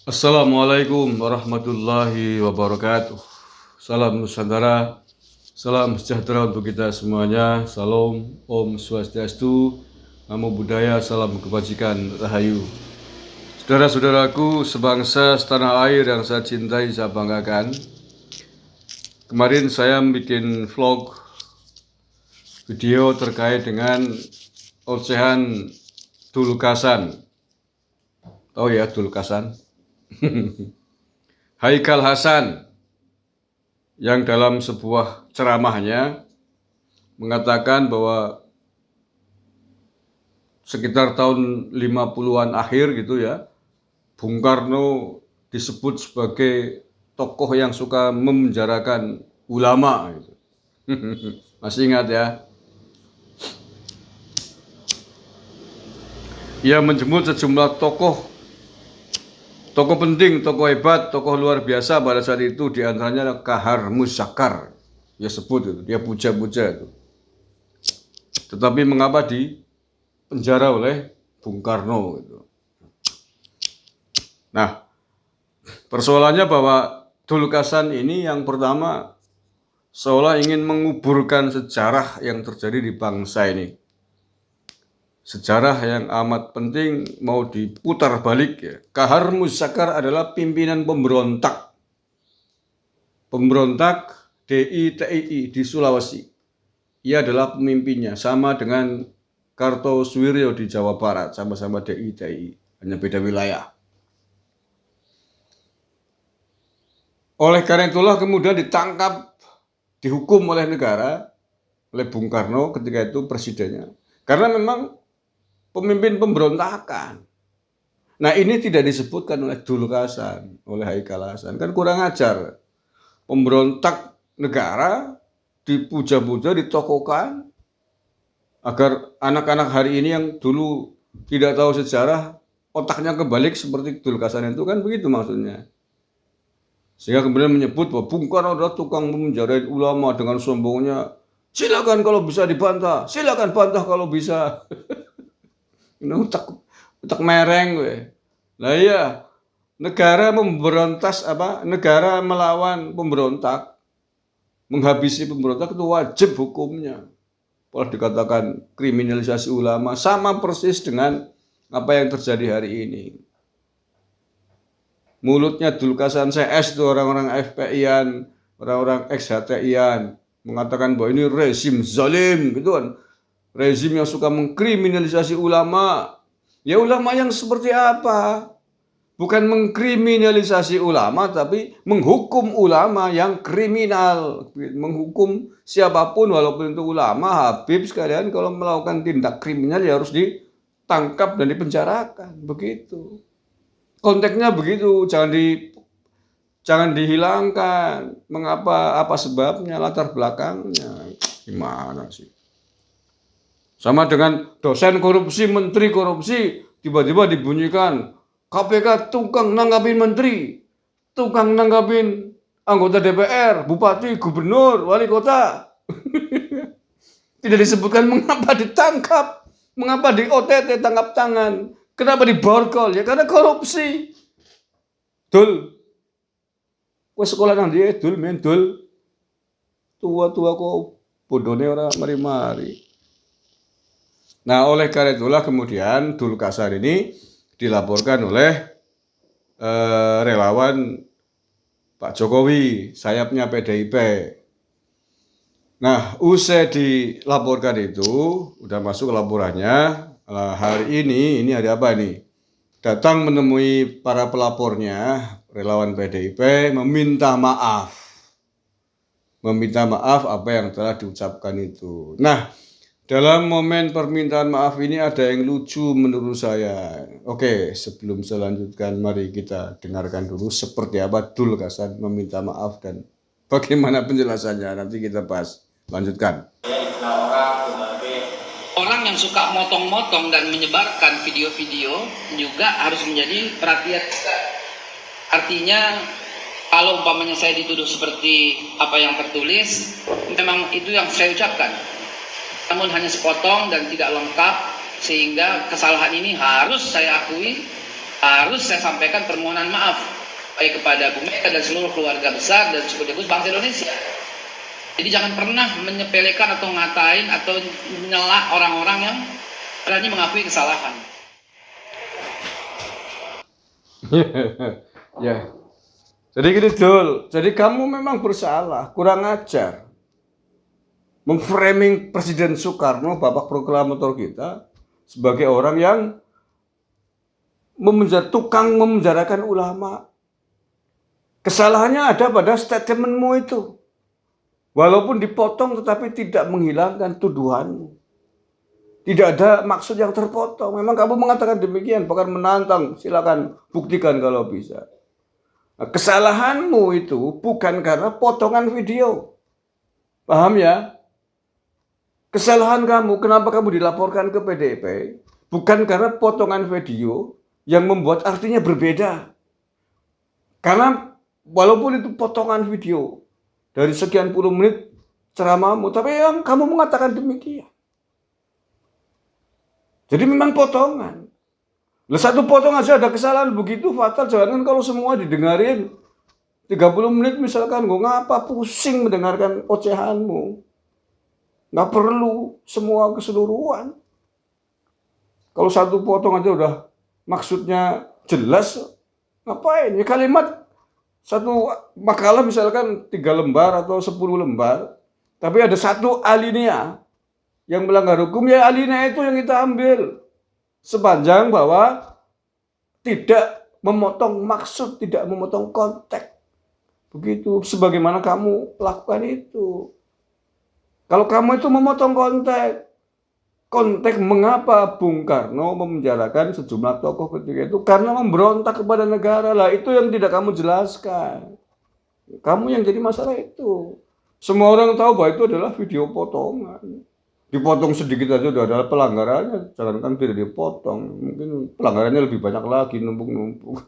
Assalamualaikum warahmatullahi wabarakatuh. Salam Nusantara, salam sejahtera untuk kita semuanya. Salam, Om Swastiastu, Namo Buddhaya, salam kebajikan, Rahayu. Saudara-saudaraku sebangsa setanah air yang saya cintai, saya banggakan. Kemarin saya bikin vlog video terkait dengan ocehan Dulkasan. Tahu ya Dulkasan? Haikal Hasan yang dalam sebuah ceramahnya mengatakan bahwa sekitar tahun 50-an akhir gitu ya, Bung Karno disebut sebagai tokoh yang suka memenjarakan ulama gitu. Masih ingat ya? Ia menjemput sejumlah tokoh penting, tokoh hebat, tokoh luar biasa pada saat itu, diantaranya Kahar Muzakkar. Dia sebut itu, dia puja-puja itu. Tetapi mengapa di penjara oleh Bung Karno gitu. Nah, persoalannya bahwa Dulkasan ini yang pertama seolah ingin menguburkan sejarah yang terjadi di bangsa ini. Sejarah yang amat penting mau diputar balik ya. Kahar Muzakkar adalah pimpinan pemberontak DITII di Sulawesi. Ia adalah pemimpinnya, sama dengan Kartosuwiryo di Jawa Barat, sama-sama DITII, hanya beda wilayah. Oleh karena itulah kemudian ditangkap, dihukum oleh negara, oleh Bung Karno ketika itu presidennya. Karena memang pemimpin pemberontakan. Nah, ini tidak disebutkan oleh Dulkasan, oleh Haikal Hasan. Kan kurang ajar. Pemberontak negara dipuja-puja, ditokohkan agar anak-anak hari ini yang dulu tidak tahu sejarah otaknya kebalik seperti Dulkasan itu, kan begitu maksudnya. Sehingga kemudian menyebut bahwa Bung Karno adalah tukang memenjarakan ulama dengan sombongnya. Silakan kalau bisa dibantah, silakan bantah kalau bisa. Ini utak mereng gue. Nah iya, negara memberontas negara melawan pemberontak, menghabisi pemberontak itu wajib hukumnya. Kalau dikatakan kriminalisasi ulama, sama persis dengan apa yang terjadi hari ini. Mulutnya Dulkasan CS itu orang-orang FPI-an, orang-orang ex-HTI-an mengatakan bahwa ini rezim zalim gitu kan. Rezim yang suka mengkriminalisasi ulama. Ya ulama yang seperti apa? Bukan mengkriminalisasi ulama, tapi menghukum ulama yang kriminal. Menghukum siapapun walaupun itu ulama, Habib sekalian, kalau melakukan tindak kriminal ya harus ditangkap dan dipenjarakan. Begitu. Konteksnya begitu, jangan dihilangkan. Mengapa, apa sebabnya, latar belakangnya. Gimana sih? Sama dengan dosen korupsi, menteri korupsi, tiba-tiba dibunyikan KPK tukang nanggapin menteri, tukang nanggapin anggota DPR, bupati, gubernur, wali kota. Tidak disebutkan mengapa ditangkap, mengapa di OTT tangkap tangan, kenapa diborgol, ya karena korupsi. Dul, wes sekolah nang dia, dul men, dul. Tua-tua kok bodohnya orang mari-mari. Nah, oleh karena itulah kemudian Dulkasan ini dilaporkan oleh relawan Pak Jokowi, sayapnya PDIP. Nah, usai dilaporkan itu, udah masuk laporannya, hari ini ada apa nih? Datang menemui para pelapornya, relawan PDIP, meminta maaf. Meminta maaf apa yang telah diucapkan itu. Nah, dalam momen permintaan maaf ini ada yang lucu menurut saya. Oke, sebelum saya lanjutkan, mari kita dengarkan dulu seperti apa Dulkasan meminta maaf dan bagaimana penjelasannya. Nanti kita bahas. Lanjutkan. Orang yang suka motong-motong dan menyebarkan video-video juga harus menjadi perhatian kita. Artinya, kalau umpamanya saya dituduh seperti apa yang tertulis, memang itu yang saya ucapkan. Namun hanya sepotong dan tidak lengkap, sehingga kesalahan ini harus saya akui, harus saya sampaikan permohonan maaf baik kepada Bu Mega dan seluruh keluarga besar dan suku Debus bangsa Indonesia. Jadi jangan pernah menyepelekan atau ngatain atau menyela orang-orang yang berani mengakui kesalahan. Ya. Jadi gini Dul, jadi kamu memang bersalah, kurang ajar. Memframing Presiden Soekarno, Bapak Proklamator kita, sebagai orang yang tukang memenjarakan ulama. Kesalahannya ada pada statementmu itu. Walaupun dipotong tetapi tidak menghilangkan tuduhanmu. Tidak ada maksud yang terpotong. Memang kamu mengatakan demikian, bahkan menantang, silakan buktikan kalau bisa. Nah, kesalahanmu itu bukan karena potongan video. Paham ya? Kesalahan kamu, kenapa kamu dilaporkan ke PDIP, bukan karena potongan video yang membuat artinya berbeda. Karena walaupun itu potongan video dari sekian puluh menit ceramahmu, tapi yang kamu mengatakan demikian. Jadi memang potongan. Satu potong aja ada kesalahan begitu fatal, jangan kalau semua didengarin 30 menit misalkan, gue ngapa pusing mendengarkan ocehanmu. Nggak perlu semua keseluruhan. Kalau satu potong aja udah maksudnya jelas, ngapain? Ya kalimat satu makalah misalkan 3 lembar atau 10 lembar, tapi ada satu alinea yang melanggar hukum, ya alinea itu yang kita ambil. Sepanjang bahwa tidak memotong maksud, tidak memotong konteks. Begitu, sebagaimana kamu lakukan itu. Kalau kamu itu memotong konteks mengapa Bung Karno memenjarakan sejumlah tokoh ketika itu, karena memberontak kepada negara. Lah itu yang tidak kamu jelaskan. Kamu yang jadi masalah itu. Semua orang tahu bahwa itu adalah video potongan. Dipotong sedikit aja udah ada pelanggarannya, jangankan tidak dipotong, mungkin pelanggarannya lebih banyak lagi, numpuk-numpuk.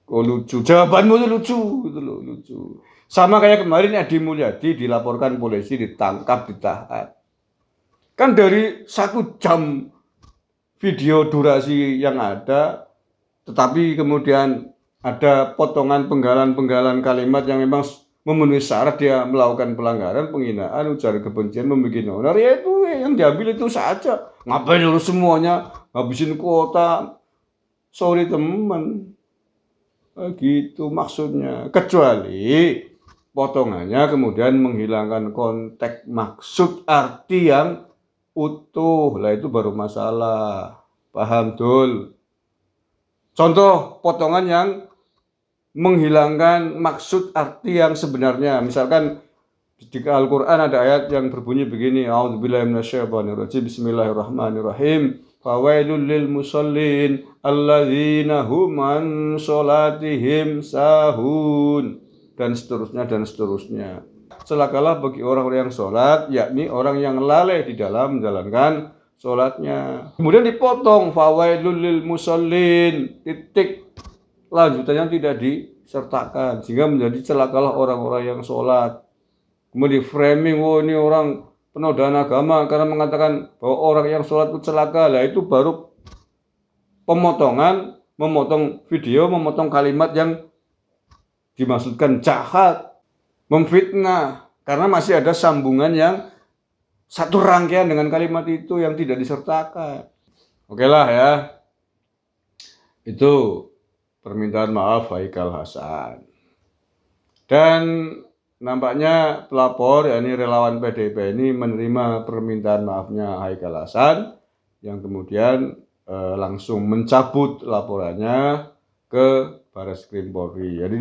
Oh lucu, jawabanmu itu lucu, gitu loh, lucu. Sama kayak kemarin Edi Mulyadi dilaporkan polisi, ditangkap, ditahan. Kan dari 1 jam video durasi yang ada, tetapi kemudian ada potongan penggalan-penggalan kalimat yang memang memenuhi syarat dia melakukan pelanggaran, penghinaan, ujaran kebencian, membuat onar, ya itu yang diambil itu saja. Ngapain lu semuanya habisin kuota? Sorry teman, gitu maksudnya. Kecuali potongannya kemudian menghilangkan konteks, maksud, arti yang utuh, lah itu baru masalah. Paham Dul? Contoh potongan yang menghilangkan maksud arti yang sebenarnya. Misalkan di Al-Quran ada ayat yang berbunyi begini, A'udzubillahi minasyaitonirrajim, Bismillahirrahmanirrahim, fawailul lil musallin alladzina hum an sholatihim sahun, dan seterusnya. Celakalah bagi orang-orang yang sholat, yakni orang yang lalai di dalam menjalankan sholatnya. Kemudian dipotong, fawailul lil musallin, titik, lanjutannya tidak disertakan, sehingga menjadi celakalah orang-orang yang sholat. Kemudian di framing, oh ini orang penodaan agama karena mengatakan bahwa orang yang sholat itu celaka. Lah itu baru pemotongan, memotong video, memotong kalimat yang dimaksudkan jahat, memfitnah, karena masih ada sambungan yang satu rangkaian dengan kalimat itu yang tidak disertakan. Oke lah ya, itu permintaan maaf Haikal Hasan. Dan nampaknya pelapor, yakni relawan PDIP ini menerima permintaan maafnya Haikal Hasan, yang kemudian langsung mencabut laporannya ke Barreskrim Polri. Jadi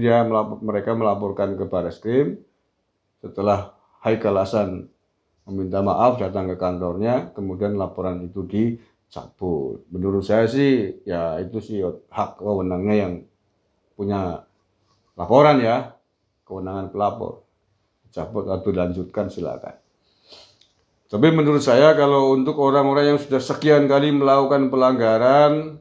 mereka melaporkan ke Barreskrim setelah Haikal Hasan meminta maaf, datang ke kantornya, kemudian laporan itu dicabut. Menurut saya sih ya itu sih hak wewenangnya yang punya laporan ya, kewenangan pelapor. Cabut atau dilanjutkan silakan. Tapi menurut saya kalau untuk orang-orang yang sudah sekian kali melakukan pelanggaran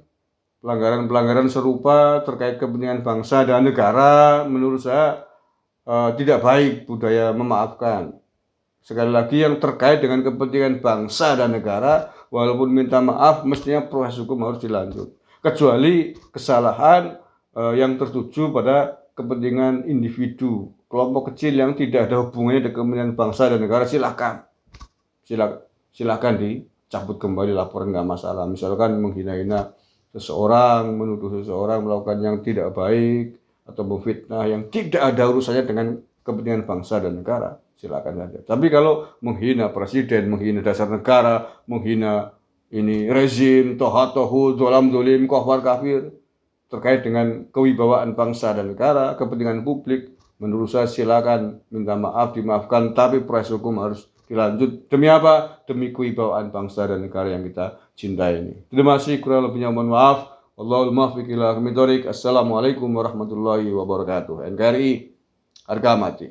serupa terkait kepentingan bangsa dan negara, menurut saya tidak baik budaya memaafkan. Sekali lagi, yang terkait dengan kepentingan bangsa dan negara walaupun minta maaf, mestinya proses hukum harus dilanjut. Kecuali kesalahan yang tertuju pada kepentingan individu, kelompok kecil yang tidak ada hubungannya dengan kepentingan bangsa dan negara, silakan dicabut kembali laporan, nggak masalah. Misalkan menghina-hina seseorang, menuduh seseorang melakukan yang tidak baik, atau memfitnah yang tidak ada urusannya dengan kepentingan bangsa dan negara, silakan saja. Tapi kalau menghina presiden, menghina dasar negara, menghina ini rezim, toha-tohu, dolam dolim, kafir kafir, terkait dengan kewibawaan bangsa dan negara, kepentingan publik, menurut saya silakan minta maaf, dimaafkan, tapi proses hukum harus dilanjut. Demi apa? Demi kewibawaan bangsa dan negara yang kita cintai ini. Terima kasih, kurang lebihnya mohon maaf. Wallahul muwaffiq ila aqwamit thoriq. Assalamualaikum warahmatullahi wabarakatuh. NKRI harga mati.